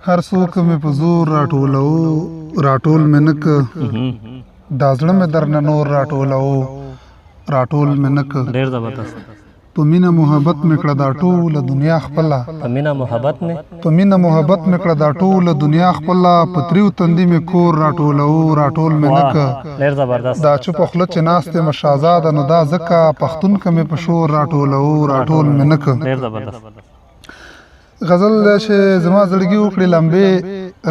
هر څوک مې په زور راټولو راټول مې نک دا زړه مې درنه نور راټولو راټول مې نک ډېر زبردست په مینه محبت مې کړه دا ټوله دنیا خپله په مینه محبت مې په مینه محبت مې کړه دا ټوله دنیا خپله په تریو تندي مې کور راټولو راټول مې نک ډېر زبردست دا چوپه خوله چې ناست یم شهزاده نو دا ځکه پښتون که مې په شور راټولو راټول مې نک ډېر زبردست غزل چې زما زړګي وکړې لمبې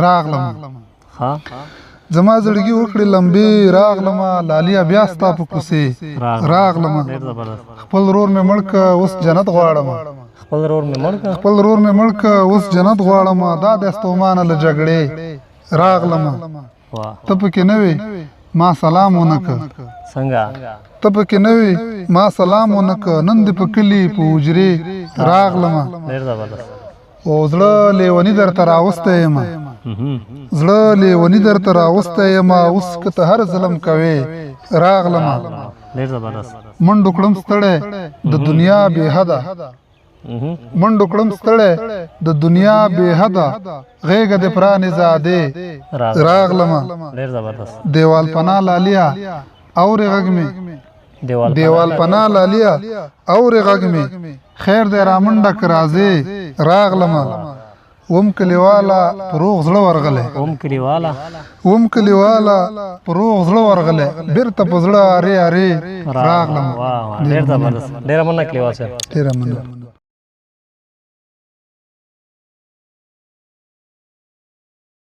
راغلم ها زما زړګي وکړې لمبې راغلم لالیا بیا ستا په کوڅې راغلم ډېر زبردست خپل رور مې مړ که اوس جنت غواړم خپل رور مې مړ کړ خپل رور مې مړ که اوس جنت غواړم دا د ستومانه له جګړې راغلم واه ته پکې نه وې ما سلام ونه که څنګه ته پکې نه وې ما سلام ونه که نن دې په کلي په حجرې راغلم ډېر زبردست او زړه لیوني درته راوستی یم زړه لیوني درته راوستی یم اوس که ته هر ظلم کوې راغلم ډېر زبردست منډو کړم ستړی د دنیا بې حده منډو کړم ستړی د دنیا بې حده غېږه دې پرانیزادې راغلم ډېر زبردست دیوال پناه لالیا اورې غږ مې دیوال پناه لالیا اورې غږ مې خیر دی رامنډه که راځې راغلم وم کلیواله په روغ زړه ورغلی اوم کلیواله وم کلیواله په روغ زړه ورغلی بیرته په زړه ارې ارې راغلم واه ډېر زبردست ډېره مننه کلیوال صاحب ډېره مننه